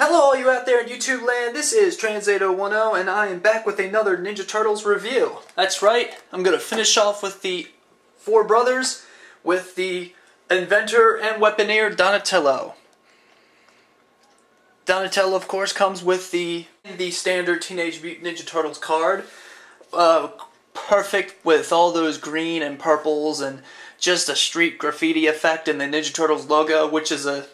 Hello all you out there in YouTube land, this is Trans8010 and I am back with another Ninja Turtles review. That's right, I'm going to finish off with the four brothers with the inventor and weaponeer Donatello. Donatello of course comes with the standard Teenage Mutant Ninja Turtles card. Perfect with all those green and purples and just a street graffiti effect in the Ninja Turtles logo, which is a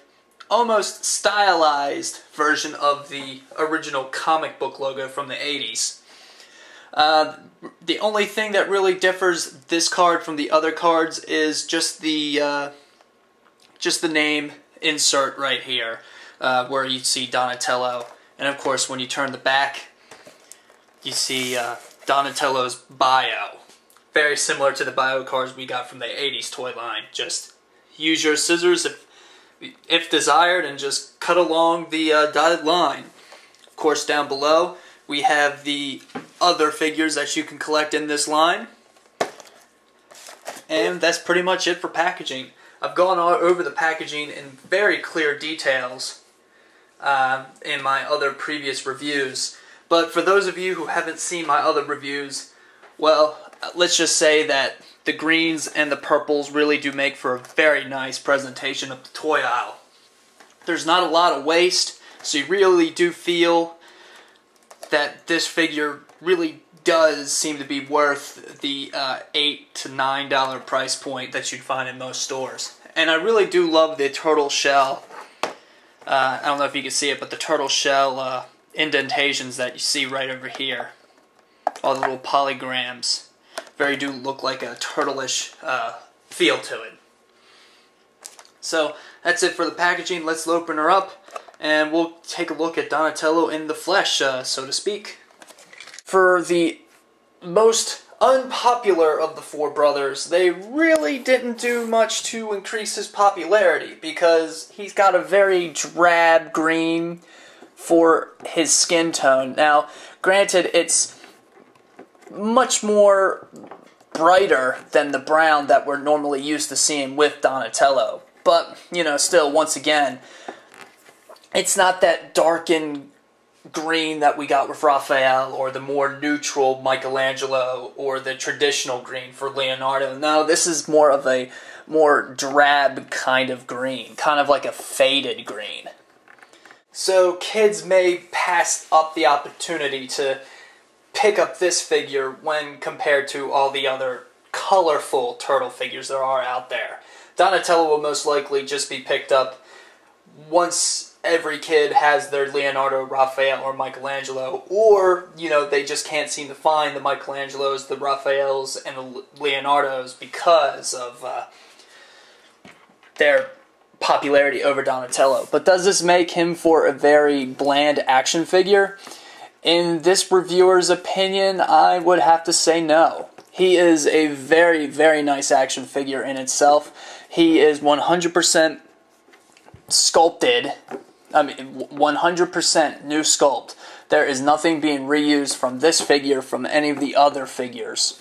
almost stylized version of the original comic book logo from the 80s. The only thing that really differs this card from the other cards is just the name insert right here, where you see Donatello, and of course when you turn the back, you see Donatello's bio. Very similar to the bio cards we got from the 80s toy line. Just use your scissors if desired, and just cut along the dotted line. Of course, down below, we have the other figures that you can collect in this line. And that's pretty much it for packaging. I've gone all over the packaging in very clear details in my other previous reviews. But for those of you who haven't seen my other reviews, well, let's just say that the greens and the purples really do make for a very nice presentation of the toy aisle. There's not a lot of waste, so you really do feel that this figure really does seem to be worth the $8 to $9 price point that you'd find in most stores. And I really do love the turtle shell. I don't know if you can see it, but the turtle shell indentations that you see right over here. All the little polygrams. Very do look like a turtle-ish feel to it. So that's it for the packaging. Let's open her up and we'll take a look at Donatello in the flesh, so to speak. For the most unpopular of the four brothers, they really didn't do much to increase his popularity because he's got a very drab green for his skin tone. Now, granted, it's much more brighter than the brown that we're normally used to seeing with Donatello. But, you know, still, once again, it's not that darkened green that we got with Raphael, or the more neutral Michelangelo, or the traditional green for Leonardo. No, this is more of a more drab kind of green, kind of like a faded green. So kids may pass up the opportunity to pick up this figure when compared to all the other colorful turtle figures there are out there. Donatello will most likely just be picked up once every kid has their Leonardo, Raphael, or Michelangelo, or, you know, they just can't seem to find the Michelangelos, the Raphaels, and the Leonardos because of their popularity over Donatello. But does this make him for a very bland action figure? In this reviewer's opinion, I would have to say no. He is a very, very nice action figure in itself. He is 100% sculpted. I mean, 100% new sculpt. There is nothing being reused from this figure from any of the other figures.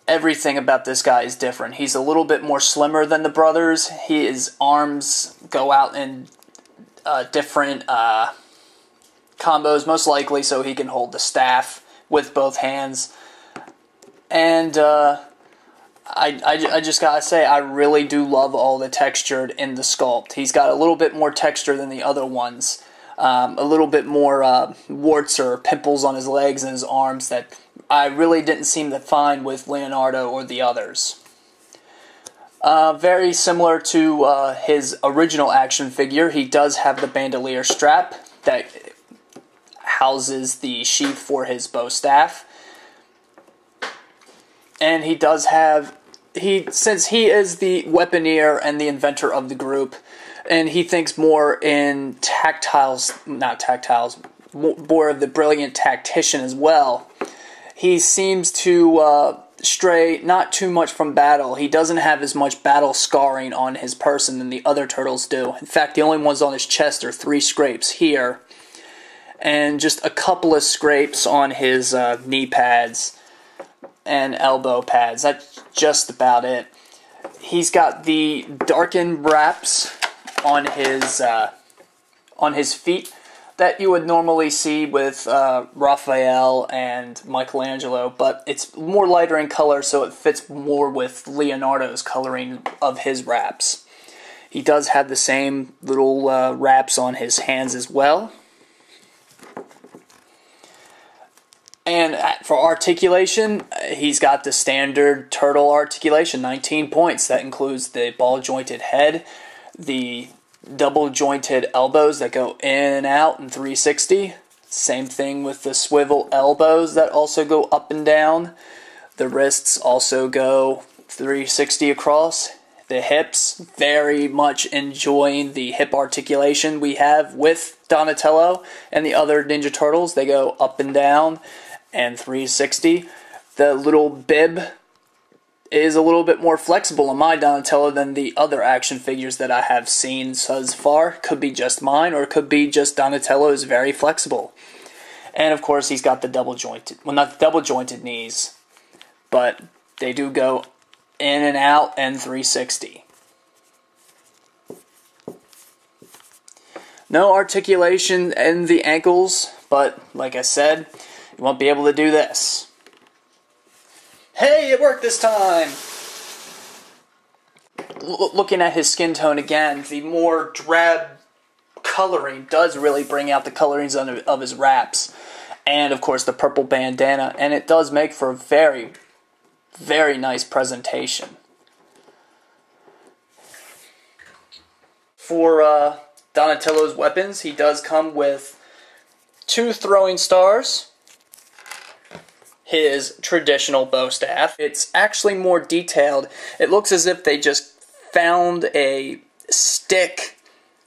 Everything about this guy is different. He's a little bit more slimmer than the brothers. His arms go out in different combos, most likely so he can hold the staff with both hands. And I just gotta say, I really do love all the texture in the sculpt. He's got a little bit more texture than the other ones. A little bit more warts or pimples on his legs and his arms that I really didn't seem to find with Leonardo or the others. Very similar to his original action figure, he does have the bandolier strap that houses the sheath for his bow staff. And he does have, since he is the weaponeer and the inventor of the group, and he thinks more in more of the brilliant tactician as well, he seems to stray not too much from battle. He doesn't have as much battle scarring on his person than the other turtles do. In fact, the only ones on his chest are 3 scrapes here, and just a couple of scrapes on his knee pads and elbow pads. That's just about it. He's got the darkened wraps on his on his feet that you would normally see with Raphael and Michelangelo, but it's more lighter in color, so it fits more with Leonardo's coloring of his wraps. He does have the same little wraps on his hands as well. And for articulation, he's got the standard turtle articulation, 19 points. That includes the ball-jointed head, the double-jointed elbows that go in and out in 360. Same thing with the swivel elbows that also go up and down. The wrists also go 360 across. The hips, very much enjoying the hip articulation we have with Donatello and the other Ninja Turtles. They go up and down and 360. The little bib is a little bit more flexible on my Donatello than the other action figures that I have seen thus far. Could be just mine, or it could be just Donatello is very flexible. And of course he's got the double-jointed, well, not the double-jointed knees, but they do go in and out and 360. No articulation in the ankles, but like I said, you won't be able to do this. Hey, it worked this time! Looking at his skin tone again, the more drab coloring does really bring out the colorings of his wraps. And of course the purple bandana, and it does make for a very, very nice presentation. For Donatello's weapons, he does come with 2 throwing stars, his traditional bow staff. It's actually more detailed. It looks as if they just found a stick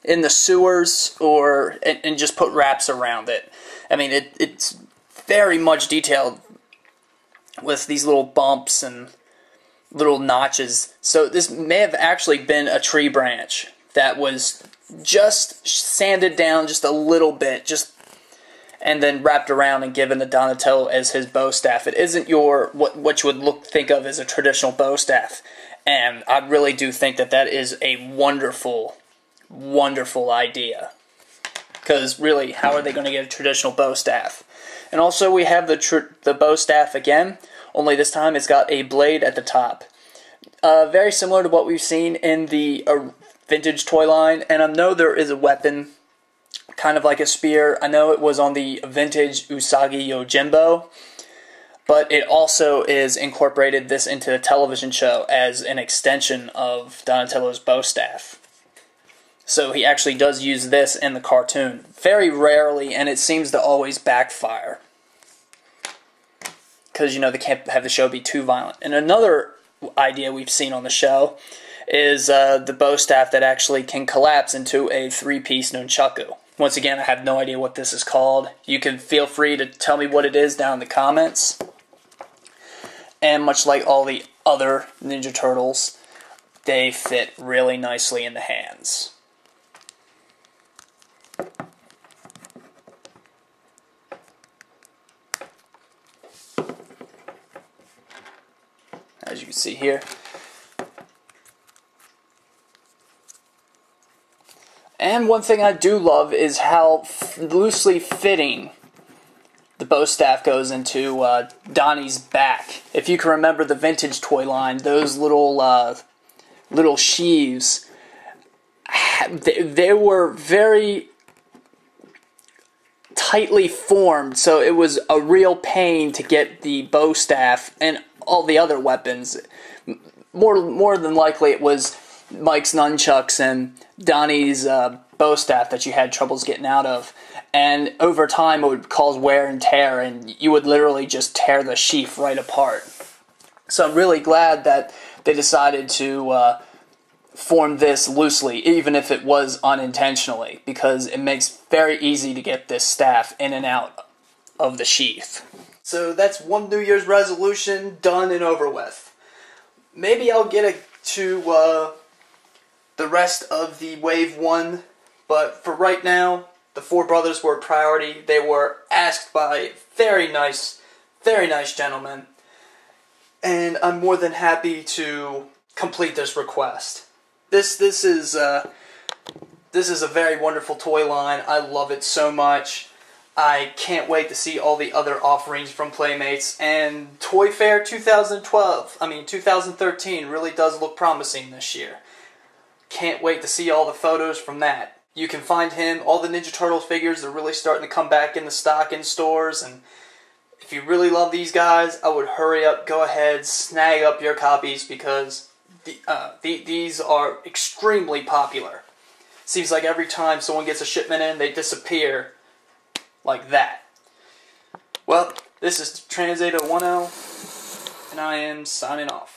in the sewers and just put wraps around it. I mean, it's very much detailed with these little bumps and little notches. So this may have actually been a tree branch that was just sanded down just a little bit, and then wrapped around and given to Donatello as his bow staff. It isn't what you would think of as a traditional bow staff, and I really do think that is a wonderful, wonderful idea. Because really, how are they going to get a traditional bow staff? And also we have the bow staff again, only this time it's got a blade at the top. Very similar to what we've seen in the vintage toy line, and I know there is a weapon kind of like a spear. I know it was on the vintage Usagi Yojimbo, but it also is incorporated this into the television show as an extension of Donatello's bow staff. So he actually does use this in the cartoon. Very rarely, and it seems to always backfire. Because, you know, they can't have the show be too violent. And another idea we've seen on the show is the bow staff that actually can collapse into a 3-piece nunchaku. Once again, I have no idea what this is called. You can feel free to tell me what it is down in the comments. And much like all the other Ninja Turtles, they fit really nicely in the hands. As you can see here. And one thing I do love is how loosely fitting the bow staff goes into Donnie's back. If you can remember the vintage toy line, those little sheaves, they were very tightly formed, so it was a real pain to get the bow staff and all the other weapons. More than likely it was Mike's nunchucks and Donnie's bow staff that you had troubles getting out of. And over time it would cause wear and tear, and you would literally just tear the sheath right apart. So I'm really glad that they decided to form this loosely, even if it was unintentionally, because it makes very easy to get this staff in and out of the sheath. So that's one New Year's resolution done and over with. Maybe I'll get to the rest of the Wave 1, but for right now, the four brothers were a priority. They were asked by very nice gentlemen, and I'm more than happy to complete this request. This is This is a very wonderful toy line. I love it so much. I can't wait to see all the other offerings from Playmates. And Toy Fair 2013 really does look promising this year. Can't wait to see all the photos from that. You can find him, all the Ninja Turtles figures are really starting to come back into stock in stores. And if you really love these guys, I would hurry up, go ahead, snag up your copies because these are extremely popular. Seems like every time someone gets a shipment in, they disappear like that. Well, this is Transata 10, and I am signing off.